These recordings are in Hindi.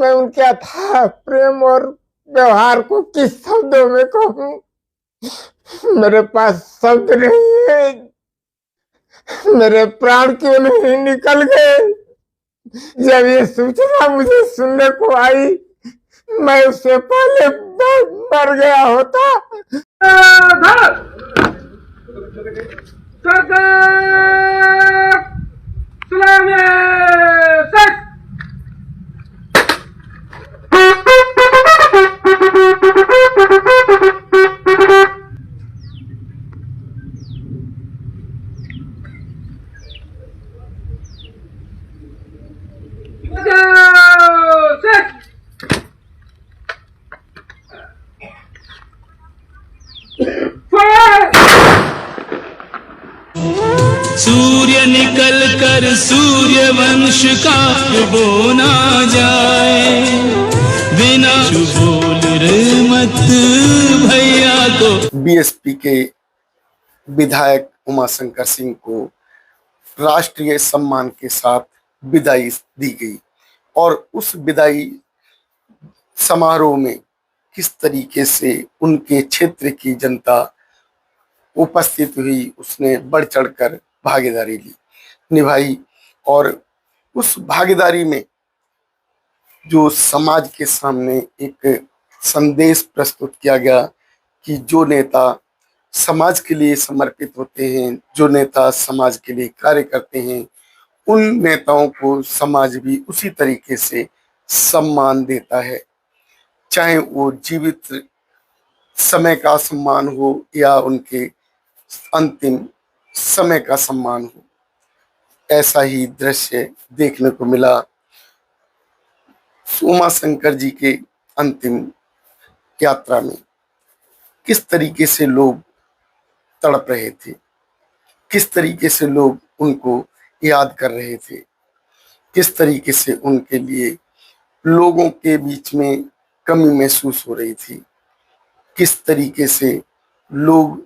मैं उनके अथाह प्रेम और व्यवहार को किस शब्दों में कहूं। मेरे पास शब्द नहीं है। मेरे प्राण क्यों नहीं निकल गए। जब ये सूचना मुझे सुनने को आई, मैं उससे पहले मर गया होता। सूर्य निकल कर सूर्य वंश का बोना जाए, बिना बोल रे मत भैया को। बीएसपी के विधायक उमाशंकर सिंह को राष्ट्रीय सम्मान के साथ विदाई दी गई और उस विदाई समारोह में किस तरीके से उनके क्षेत्र की जनता उपस्थित हुई, उसने बढ़ चढ़कर भागीदारी निभाई। और उस भागीदारी में जो समाज के सामने एक संदेश प्रस्तुत किया गया कि जो नेता समाज के लिए समर्पित होते हैं, जो नेता समाज के लिए कार्य करते हैं, उन नेताओं को समाज भी उसी तरीके से सम्मान देता है, चाहे वो जीवित समय का सम्मान हो या उनके अंतिम समय का सम्मान हो। ऐसा ही दृश्य देखने को मिला उमाशंकर जी के अंतिम यात्रा में। किस तरीके से लोग तड़प रहे थे, किस तरीके से लोग उनको याद कर रहे थे, किस तरीके से उनके लिए लोगों के बीच में कमी महसूस हो रही थी, किस तरीके से लोग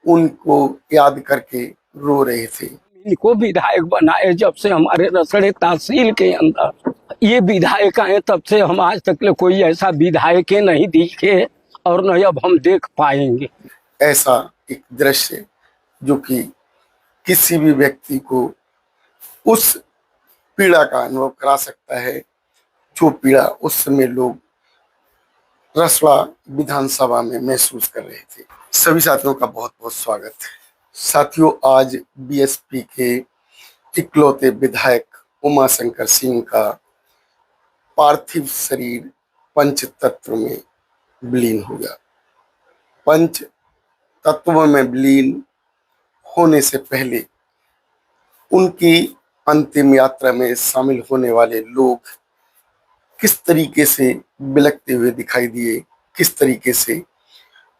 उनको याद करके रो रहे थे। इनको विधायक बनाए जब से हमारे रसड़े तहसील के अंदर ये विधायक आए, तब से हम आज तक ले कोई ऐसा विधायक नहीं दिखे और न अब हम देख पाएंगे। ऐसा एक दृश्य जो कि किसी भी व्यक्ति को उस पीड़ा का अनुभव करा सकता है, जो पीड़ा उस समय लोग रसड़ा विधानसभा में महसूस कर रहे थे। सभी साथियों का बहुत बहुत स्वागत है। साथियों, आज बीएसपी के इकलौते विधायक उमाशंकर सिंह का पार्थिव शरीर पंच तत्व में विलीन हो गया। पंच तत्व में विलीन होने से पहले उनकी अंतिम यात्रा में शामिल होने वाले लोग किस तरीके से बिलखते हुए दिखाई दिए, किस तरीके से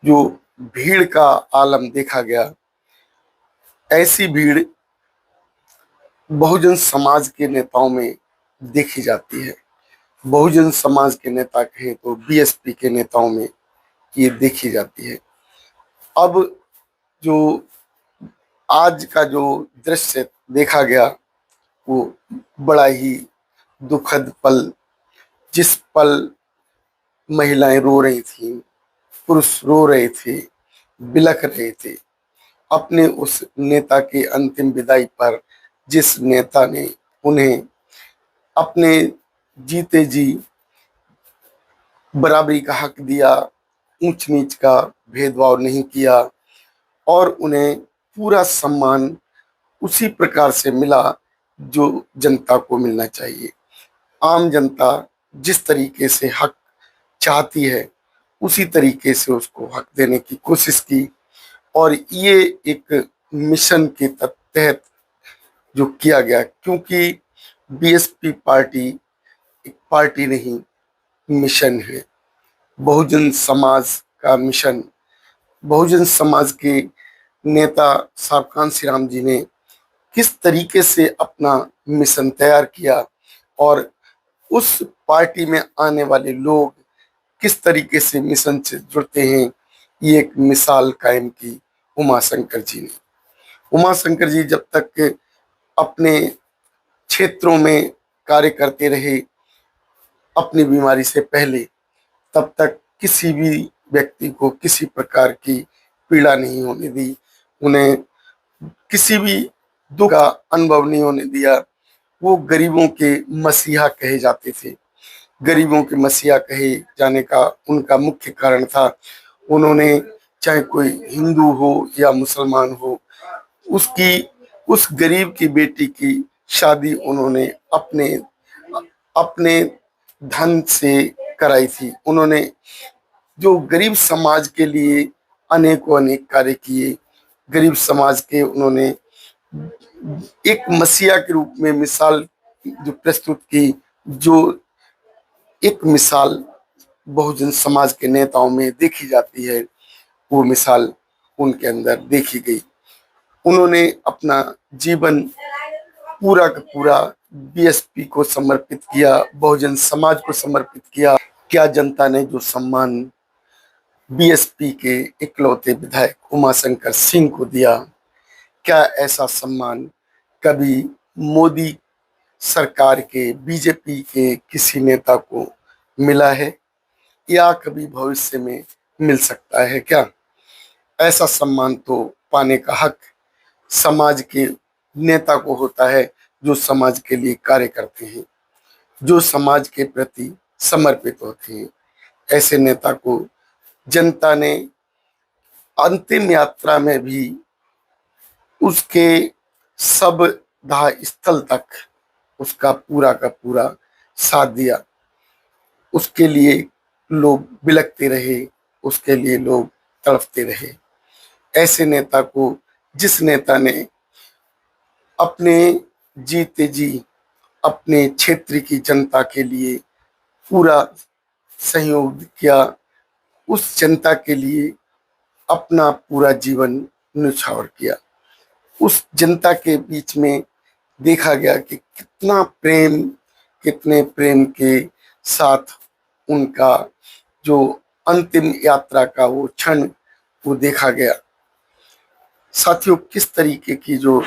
जो भीड़ का आलम देखा गया। ऐसी भीड़ बहुजन समाज के नेताओं में देखी जाती है। बहुजन समाज के नेता कहें तो बीएसपी के नेताओं में ये देखी जाती है। अब जो आज का जो दृश्य देखा गया वो बड़ा ही दुखद पल, जिस पल महिलाएं रो रही थीं, पुरुष रो रहे थे, बिलख रहे थे अपने उस नेता के अंतिम विदाई पर, जिस नेता ने उन्हें अपने जीते जी बराबरी का हक दिया, ऊंच नीच का भेदभाव नहीं किया और उन्हें पूरा सम्मान उसी प्रकार से मिला जो जनता को मिलना चाहिए। आम जनता जिस तरीके से हक चाहती है उसी तरीके से उसको हक देने की कोशिश की और ये एक मिशन के तहत जो किया गया, क्योंकि बीएसपी पार्टी एक पार्टी नहीं, मिशन है। बहुजन समाज का मिशन। बहुजन समाज के नेता साहब कांशीराम जी ने किस तरीके से अपना मिशन तैयार किया और उस पार्टी में आने वाले लोग किस तरीके से मिशन से जुड़ते हैं, ये एक मिसाल कायम की उमाशंकर जी ने। उमाशंकर जी जब तक अपने क्षेत्रों में कार्य करते रहे, अपनी बीमारी से पहले, तब तक किसी भी व्यक्ति को किसी प्रकार की पीड़ा नहीं होने दी, उन्हें किसी भी दुख का अनुभव नहीं होने दिया। वो गरीबों के मसीहा कहे जाते थे। गरीबों के मसीहा कहे जाने का उनका मुख्य कारण था, उन्होंने चाहे कोई हिंदू हो या मुसलमान हो, उसकी उस गरीब की बेटी की शादी उन्होंने अपने अपने धन से कराई थी। उन्होंने जो गरीब समाज के लिए अनेकों अनेक कार्य किए, गरीब समाज के उन्होंने एक मसीहा के रूप में मिसाल जो प्रस्तुत की, जो एक मिसाल बहुजन समाज के नेताओं में देखी जाती है, वो मिसाल उनके अंदर देखी गई। उन्होंने अपना जीवन पूरा का पूरा बीएसपी को समर्पित किया, बहुजन समाज को समर्पित किया। क्या जनता ने जो सम्मान बीएसपी के इकलौते विधायक उमाशंकर सिंह को दिया, क्या ऐसा सम्मान कभी मोदी सरकार के, बीजेपी के किसी नेता को मिला है या कभी भविष्य में मिल सकता है क्या? ऐसा सम्मान तो पाने का हक समाज के नेता को होता है, जो समाज के लिए कार्य करते हैं, जो समाज के प्रति समर्पित होते हैं। ऐसे नेता को जनता ने अंतिम यात्रा में भी उसके सब दाह स्थल तक उसका पूरा का पूरा साथ दिया। उसके लिए लोग बिलखते रहे, उसके लिए लोग तड़पते रहे। ऐसे नेता को, जिस नेता ने अपने जीते जी अपने क्षेत्र की जनता के लिए पूरा सहयोग किया, उस जनता के लिए अपना पूरा जीवन न्यौछावर किया। उस जनता के बीच में देखा गया कि कितना प्रेम, कितने प्रेम के साथ उनका जो अंतिम यात्रा का वो क्षण वो देखा गया। साथियों, किस तरीके की जो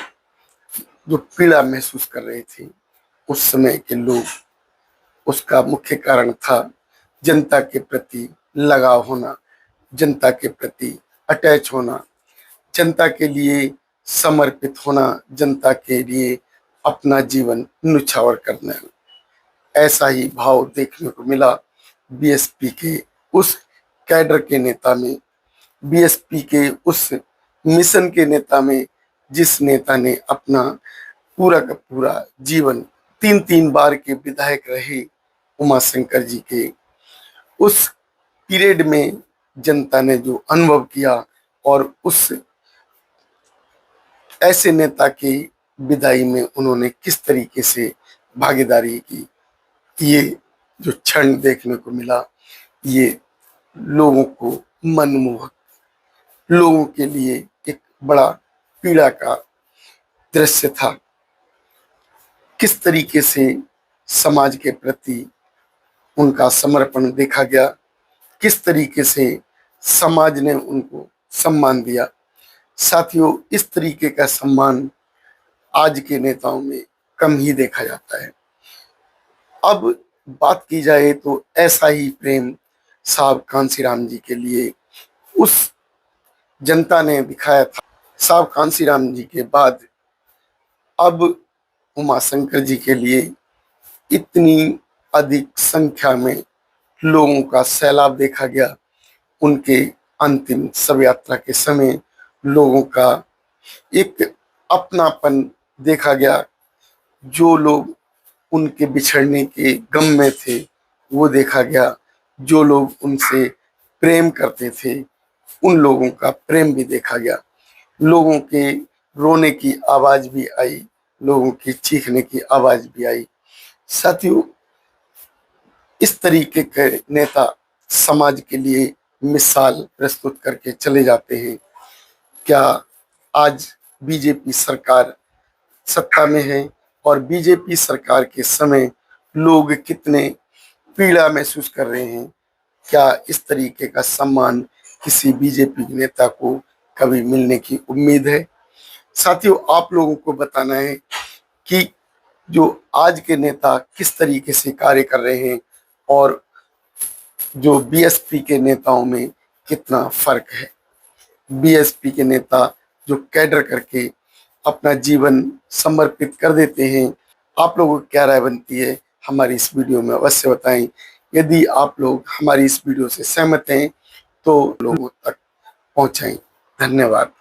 जो पीड़ा महसूस कर रहे थे उस समय के लोग, उसका मुख्य कारण था जनता के प्रति लगाव होना, जनता के प्रति अटैच होना, जनता के लिए समर्पित होना, जनता के लिए अपना जीवन न्यौछावर करना। ऐसा ही भाव देखने को मिला बीएसपी के उस कैडर के नेता में, बीएसपी के उस मिशन के नेता में, जिस नेता ने अपना पूरा का पूरा जीवन 3-3 बार के विधायक रहे उमाशंकर जी के। उस पीरियड में जनता ने जो अनुभव किया और उस ऐसे नेता की विदाई में उन्होंने किस तरीके से भागीदारी की, ये जो क्षण देखने को मिला, ये लोगों को मनमोहक, लोगों के लिए एक बड़ा पीड़ा का दृश्य था। किस तरीके से समाज के प्रति उनका समर्पण देखा गया, किस तरीके से समाज ने उनको सम्मान दिया। साथियों, इस तरीके का सम्मान आज के नेताओं में कम ही देखा जाता है। अब बात की जाए तो ऐसा ही प्रेम साहब कांसीराम जी के लिए उस जनता ने दिखाया था। साहब कांसीराम जी के बाद अब उमाशंकर जी के लिए इतनी अधिक संख्या में लोगों का सैलाब देखा गया। उनके अंतिम शव यात्रा के समय लोगों का एक अपनापन देखा गया। जो लोग उनके बिछड़ने के गम में थे वो देखा गया। जो लोग उनसे प्रेम करते थे उन लोगों का प्रेम भी देखा गया। लोगों के रोने की आवाज भी आई, लोगों की चीखने की आवाज भी आई। साथियों, इस तरीके के नेता समाज के लिए मिसाल प्रस्तुत करके चले जाते हैं। क्या आज बीजेपी सरकार सत्ता में है और बीजेपी सरकार के समय लोग कितने पीड़ा महसूस कर रहे हैं? क्या इस तरीके का सम्मान किसी बीजेपी नेता को कभी मिलने की उम्मीद है? साथियों, आप लोगों को बताना है कि जो आज के नेता किस तरीके से कार्य कर रहे हैं और जो बीएसपी के नेताओं में कितना फर्क है। बीएसपी के नेता जो कैडर करके अपना जीवन समर्पित कर देते हैं। आप लोगों की क्या राय बनती है हमारी इस वीडियो में अवश्य बताएं। यदि आप लोग हमारी इस वीडियो से सहमत हैं तो लोगों तक पहुंचाएं। धन्यवाद।